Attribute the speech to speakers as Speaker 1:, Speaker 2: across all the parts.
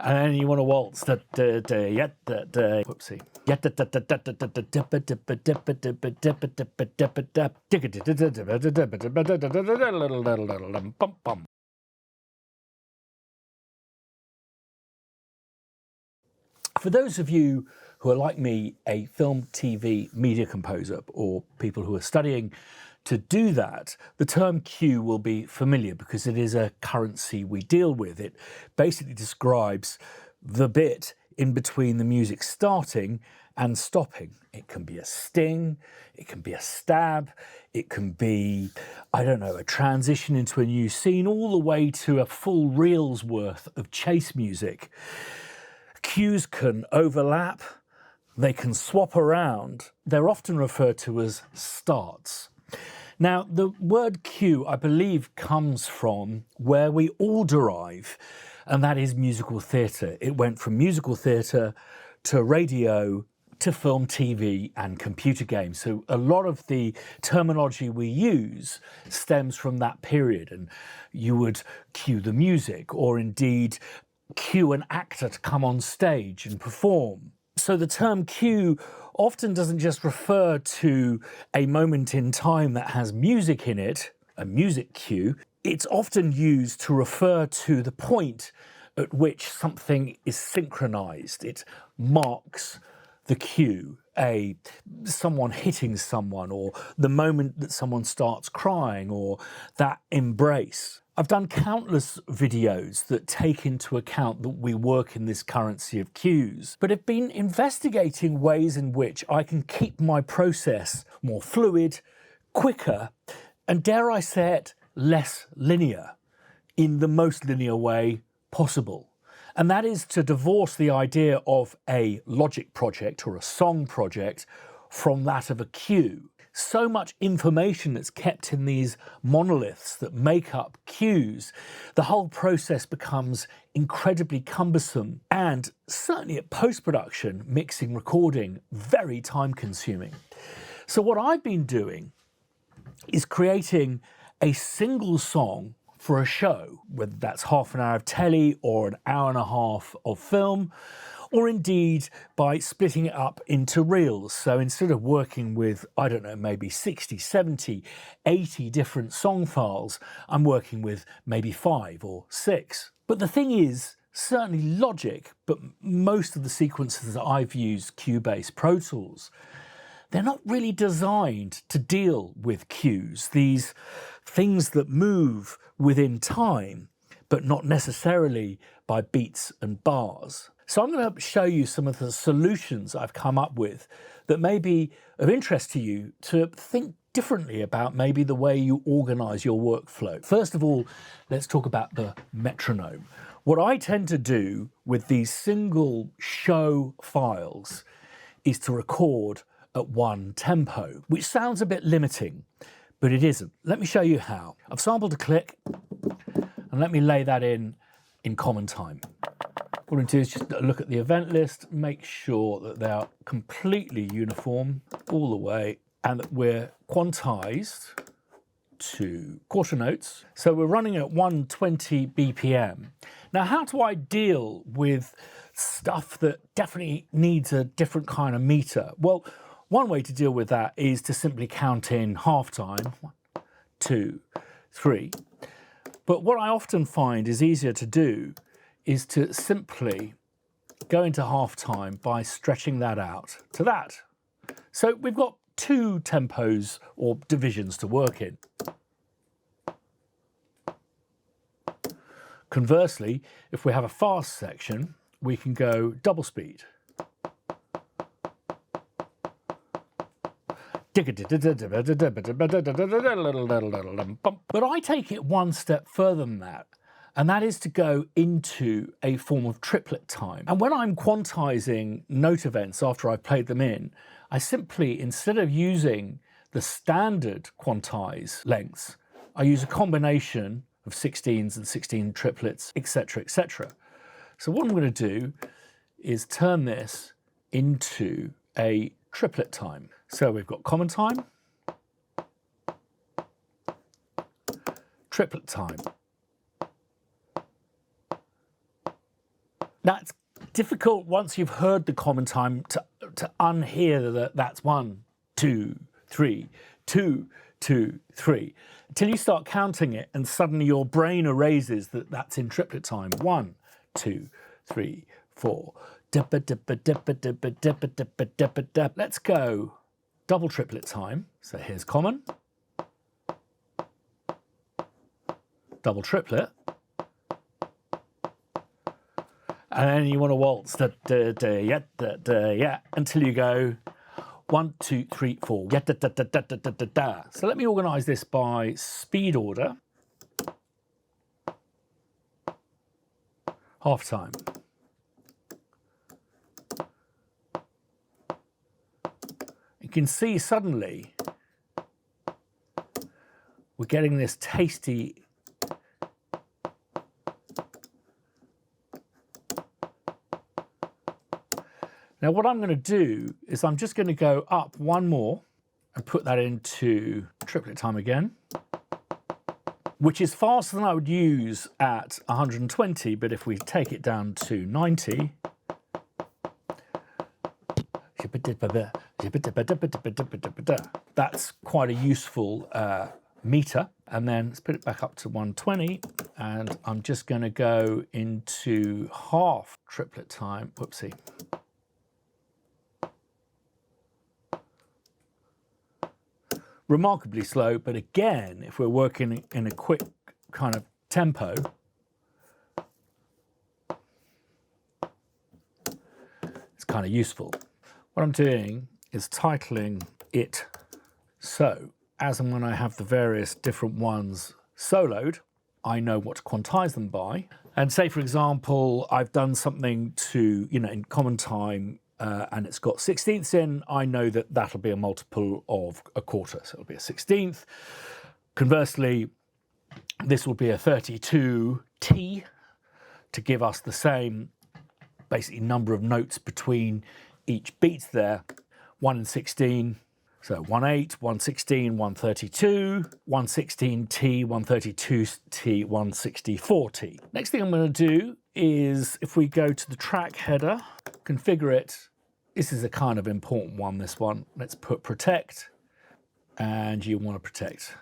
Speaker 1: And then you want to waltz. Whoopsie. For those of you who are like me, a film, TV, media composer, or people who are studying to do that, the term cue will be familiar because it is a currency we deal with. It basically describes the bit in between the music starting and stopping. It can be a sting, it can be a stab, it can be, I don't know, a transition into a new scene, all the way to a full reel's worth of chase music. Cues can overlap, they can swap around. They're often referred to as starts. Now, the word cue, I believe, comes from where we all derive, and that is musical theatre. It went from musical theatre to radio to film, TV, and computer games. So a lot of the terminology we use stems from that period, and you would cue the music, or indeed cue an actor to come on stage and perform. So the term cue often doesn't just refer to a moment in time that has music in it, a music cue. It's often used to refer to the point at which something is synchronized. It marks the cue, someone hitting someone, or the moment that someone starts crying, or that embrace. I've done countless videos that take into account that we work in this currency of cues, but have been investigating ways in which I can keep my process more fluid, quicker, and dare I say it, less linear, in the most linear way possible. And that is to divorce the idea of a logic project or a song project from that of a cue. So much information that's kept in these monoliths that make up cues, the whole process becomes incredibly cumbersome and, certainly at post-production, mixing, recording, very time-consuming. So what I've been doing is creating a single song for a show, whether that's half an hour of telly or an hour and a half of film, or indeed by splitting it up into reels. So instead of working with, I don't know, maybe 60, 70, 80 different song files, I'm working with maybe 5 or 6. But the thing is, certainly Logic, but most of the sequences that I've used, Cubase, Pro Tools, they're not really designed to deal with cues, these things that move within time, but not necessarily by beats and bars. So I'm going to show you some of the solutions I've come up with that may be of interest to you to think differently about maybe the way you organize your workflow. First of all, let's talk about the metronome. What I tend to do with these single show files is to record at one tempo, which sounds a bit limiting, but it isn't. Let me show you how. I've sampled a click, and let me lay that in common time. What I'm going to do is just look at the event list, make sure that they are completely uniform all the way, and that we're quantized to quarter notes. So we're running at 120 BPM. Now, how do I deal with stuff that definitely needs a different kind of meter? Well, one way to deal with that is to simply count in half time, 1, 2, 3. But what I often find is easier to do is to simply go into half time by stretching that out to that. So we've got 2 tempos or divisions to work in. Conversely, if we have a fast section, we can go double speed. But I take it one step further than that, and that is to go into a form of triplet time. And when I'm quantizing note events after I've played them in, I simply, instead of using the standard quantize lengths, I use a combination of 16s and 16 triplets, etc., etc. So what I'm going to do is turn this into a triplet time. So we've got common time, triplet time, That's difficult once you've heard the common time to unhear that that's 1, 2, 3, 2, 2, 3, until you start counting it and suddenly your brain erases that that's in triplet time. 1, 2, 3, 4. Let's go double triplet time. So here's common, double triplet, and then you want to waltz until you go 1, 2, 3, 4. So let me organise this by speed order. Half time. You can see suddenly we're getting this tasty Now what I'm going to do is I'm just going to go up one more and put that into triplet time again, which is faster than I would use at 120, but if we take it down to 90, that's quite a useful meter. And then let's put it back up to 120, and I'm just going to go into half triplet time. Whoopsie. Remarkably slow, but again, if we're working in a quick kind of tempo, it's kind of useful. What I'm doing is titling it so, as and when I have the various different ones soloed, I know what to quantize them by. And say, for example, I've done something to, in common time, and it's got 16ths in, I know that that'll be a multiple of a quarter, so it'll be a 16th. Conversely, this will be a 32t to give us the same basically number of notes between each beat there, 1 and 16. So 1/8, 1/16, 1/32, 1/16t, 1/32t, 1/64t. Next thing I'm going to do is, if we go to the track header, configure it. This is a kind of important one, this one. Let's put protect, and you want to protect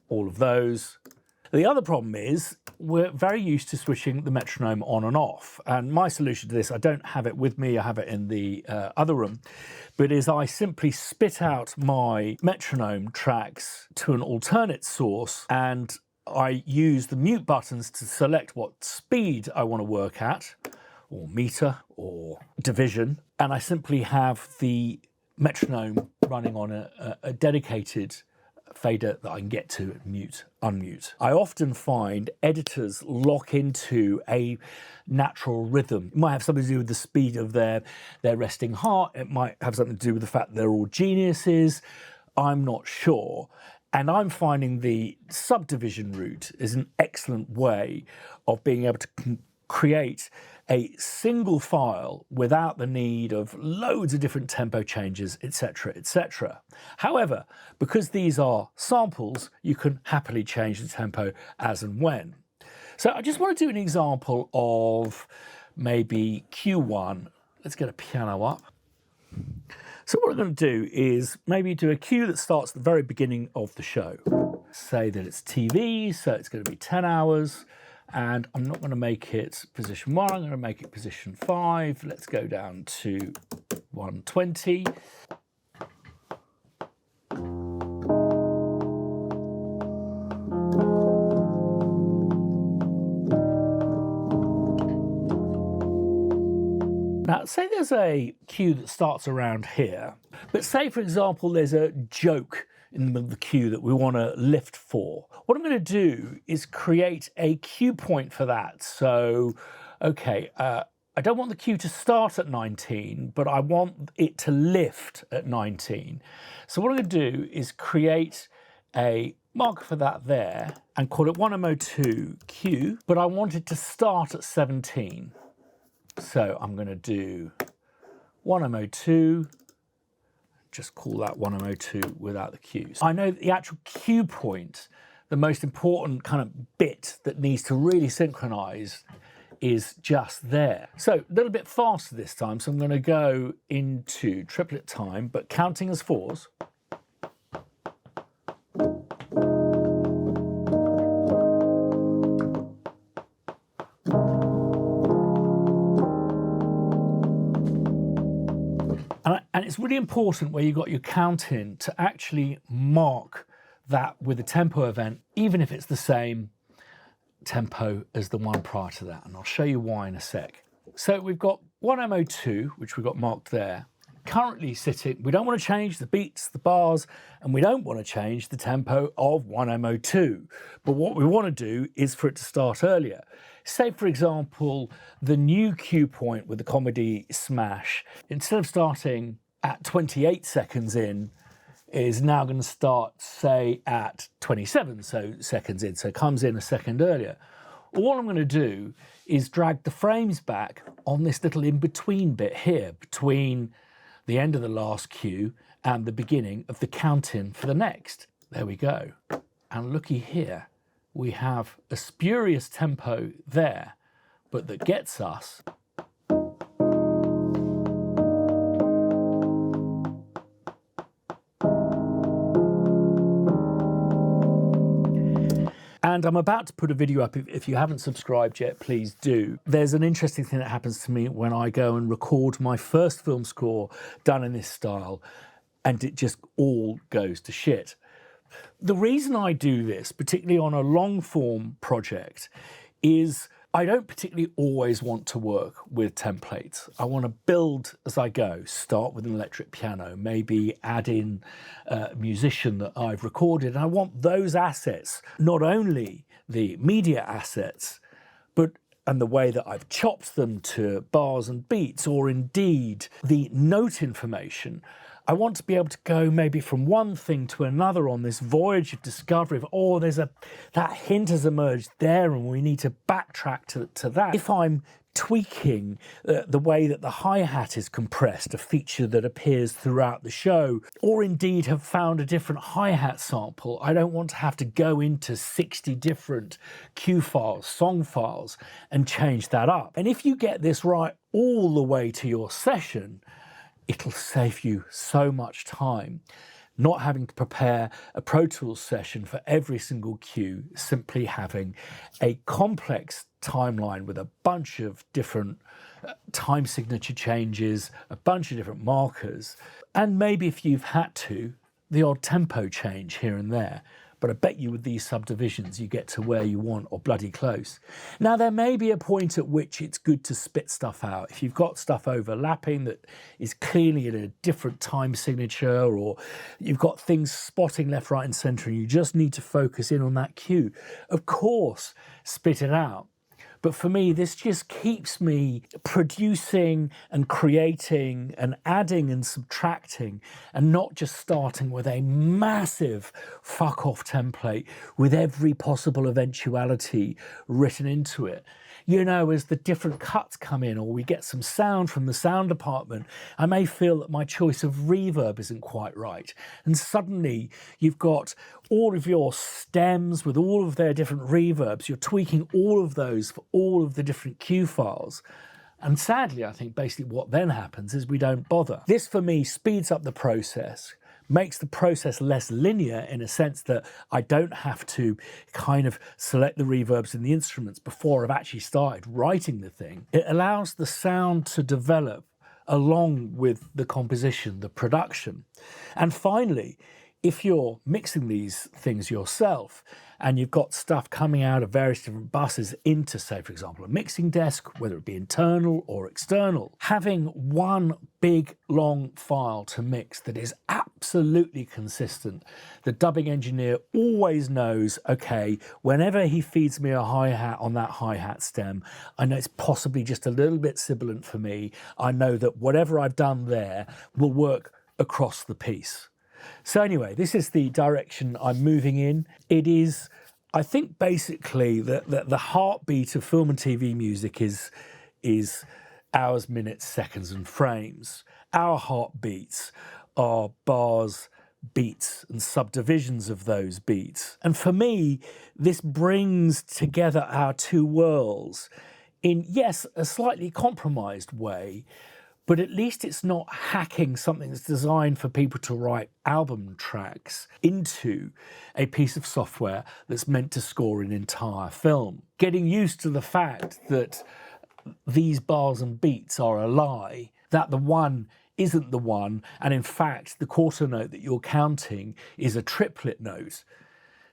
Speaker 1: all of those. The other problem is we're very used to switching the metronome on and off. And my solution to this, I don't have it with me, I have it in the other room, but is I simply spit out my metronome tracks to an alternate source, and I use the mute buttons to select what speed I want to work at, or meter, or division, and I simply have the metronome running on a dedicated fader that I can get to mute, unmute. I often find editors lock into a natural rhythm. It might have something to do with the speed of their resting heart. It might have something to do with the fact that they're all geniuses. I'm not sure. And I'm finding the subdivision route is an excellent way of being able to create a single file without the need of loads of different tempo changes, etc., etc. However, because these are samples, you can happily change the tempo as and when. So I just want to do an example of maybe Q1. Let's get a piano up. So what I'm going to do is maybe do a cue that starts at the very beginning of the show. Say that it's TV, so it's going to be 10 hours. And I'm not going to make it position 1, I'm going to make it position 5. Let's go down to 120. Now, say there's a cue that starts around here, but say, for example, there's a joke in the cue that we want to lift for. What I'm going to do is create a cue point for that. So, okay, I don't want the cue to start at 19, but I want it to lift at 19. So what I'm going to do is create a marker for that there and call it 1MO2 cue, but I want it to start at 17. So I'm going to do 1MO2, just call that 1MO2 without the cues. I know that the actual cue point, the most important kind of bit that needs to really synchronize, is just there. So a little bit faster this time, so I'm going to go into triplet time, but counting as fours. And it's really important where you've got your count in to actually mark that with a tempo event, even if it's the same tempo as the one prior to that. And I'll show you why in a sec. So we've got 1MO2, which we've got marked there, currently sitting. We don't want to change the beats, the bars, and we don't want to change the tempo of 1MO2. But what we want to do is for it to start earlier. Say, for example, the new cue point with the comedy smash, instead of starting at 28 seconds in, is now going to start, say, at 27 seconds in, so it comes in a second earlier. All I'm going to do is drag the frames back on this little in-between bit here, between the end of the last cue and the beginning of the count-in for the next. There we go. And looky here, we have a spurious tempo there, but that gets us and I'm about to put a video up. If you haven't subscribed yet, please do. There's an interesting thing that happens to me when I go and record my first film score done in this style, and it just all goes to shit. The reason I do this, particularly on a long form project, is I don't particularly always want to work with templates. I want to build as I go, start with an electric piano, maybe add in a musician that I've recorded. And I want those assets, not only the media assets, and the way that I've chopped them to bars and beats, or indeed the note information. I want to be able to go maybe from one thing to another on this voyage of discovery of, oh, that hint has emerged there and we need to backtrack to that. If I'm tweaking the way that the hi-hat is compressed, a feature that appears throughout the show, or indeed have found a different hi-hat sample, I don't want to have to go into 60 different cue files, song files, and change that up. And if you get this right all the way to your session, it'll save you so much time not having to prepare a Pro Tools session for every single cue, simply having a complex timeline with a bunch of different time signature changes, a bunch of different markers, and maybe if you've had to, the odd tempo change here and there. But I bet you with these subdivisions you get to where you want, or bloody close. Now there may be a point at which it's good to spit stuff out. If you've got stuff overlapping that is clearly in a different time signature, or you've got things spotting left, right and centre and you just need to focus in on that cue, of course, spit it out. But for me, this just keeps me producing and creating and adding and subtracting, and not just starting with a massive fuck-off template with every possible eventuality written into it. You know, as the different cuts come in, or we get some sound from the sound department, I may feel that my choice of reverb isn't quite right. And suddenly you've got all of your stems with all of their different reverbs. You're tweaking all of those for all of the different cue files. And sadly, I think basically what then happens is we don't bother. This, for me, speeds up the process, makes the process less linear in a sense that I don't have to kind of select the reverbs in the instruments before I've actually started writing the thing. It allows the sound to develop along with the composition, the production. And finally, if you're mixing these things yourself and you've got stuff coming out of various different buses into, say, for example, a mixing desk, whether it be internal or external, having one big, long file to mix that is absolutely consistent. The dubbing engineer always knows, okay, whenever he feeds me a hi-hat on that hi-hat stem, I know it's possibly just a little bit sibilant for me. I know that whatever I've done there will work across the piece. So anyway, this is the direction I'm moving in. It is, I think, basically the heartbeat of film and TV music is hours, minutes, seconds and frames. Our heartbeats are bars, beats and subdivisions of those beats. And for me, this brings together our two worlds in, yes, a slightly compromised way, but at least it's not hacking something that's designed for people to write album tracks into a piece of software that's meant to score an entire film. Getting used to the fact that these bars and beats are a lie, that the one isn't the one, and in fact the quarter note that you're counting is a triplet note,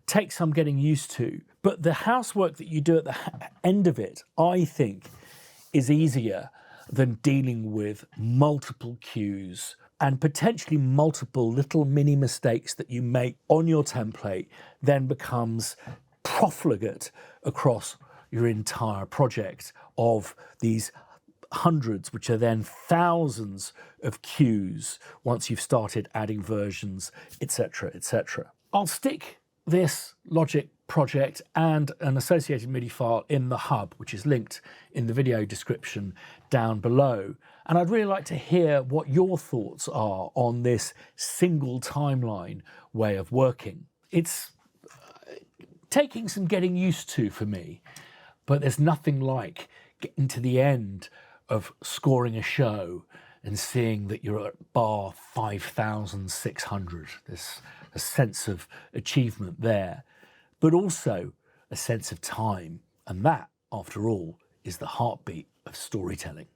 Speaker 1: takes some getting used to. But the housework that you do at the end of it, I think, is easier than dealing with multiple cues and potentially multiple little mini mistakes that you make on your template then becomes profligate across your entire project of these hundreds, which are then thousands of cues once you've started adding versions, etc., etc. I'll stick this Logic project and an associated MIDI file in the hub, which is linked in the video description down below. And I'd really like to hear what your thoughts are on this single timeline way of working. It's taking some getting used to for me, but there's nothing like getting to the end of scoring a show and seeing that you're at bar 5,600. There's a sense of achievement there, but also a sense of time. And that, after all, is the heartbeat of storytelling.